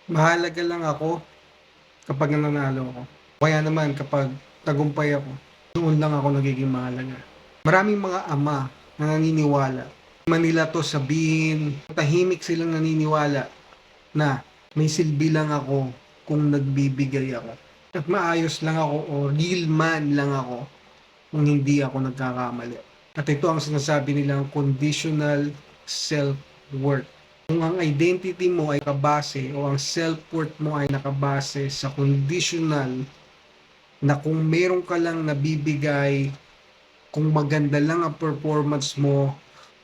Mahalaga lang ako kapag nananalo ako. Kaya naman kapag tagumpay ako, doon lang ako nagiging mahalaga. Maraming mga ama na naniniwala. Manila to sabihin, tahimik silang naniniwala na may silbi lang ako kung nagbibigay ako. At maayos lang ako o real man lang ako kung hindi ako nagkakamali. At ito ang sinasabi nilang conditional self-worth. Kung ang identity mo ay nakabase o ang self-worth mo ay nakabase sa conditional na kung meron ka lang nabibigay, kung maganda lang ang performance mo,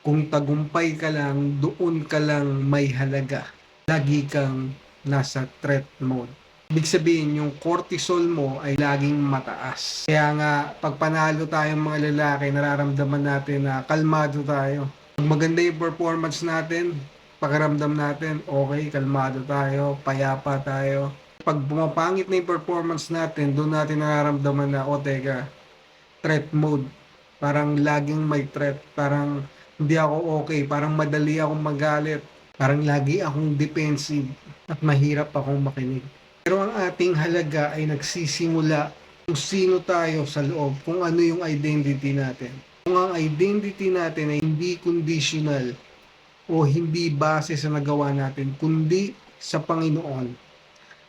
kung tagumpay ka lang, doon ka lang may halaga. Lagi kang nasa threat mode. Ibig sabihin, yung cortisol mo ay laging mataas. Kaya nga, pag panalo tayong mga lalaki, nararamdaman natin na kalmado tayo. Pag maganda yung performance natin, pakiramdam natin, okay, kalmado tayo, payapa tayo. Pag bumapangit na yung performance natin, doon natin nararamdaman na, o teka, threat mode. Parang laging may threat. Parang hindi ako okay. Parang madali akong magalit. Parang lagi akong defensive at mahirap akong makinig. Pero ang ating halaga ay nagsisimula kung sino tayo sa loob, kung ano yung identity natin. Kung ang identity natin ay hindi conditional o hindi base sa nagawa natin, kundi sa Panginoon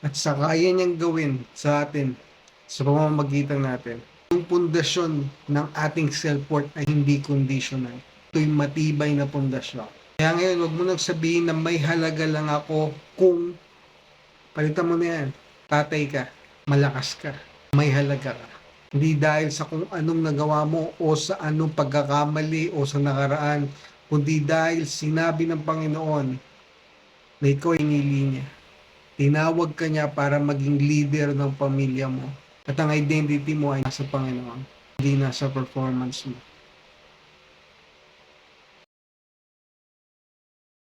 at sa kaya niyang gawin sa atin sa pamamagitan natin. Yung pundasyon ng ating self-worth ay hindi conditional. Ito'y matibay na pundasyon. Kaya ngayon, huwag mo nang sabihin na may halaga lang ako kung palitan mo na yan. Tatay ka, malakas ka, may halaga ka. Hindi dahil sa kung anong nagawa mo o sa anong pagkakamali o sa nakaraan, kundi dahil sinabi ng Panginoon na ikaw ay inili niya. Tinawag ka niya para maging leader ng pamilya mo. At ang identity mo ay nasa Panginoon, hindi nasa performance mo.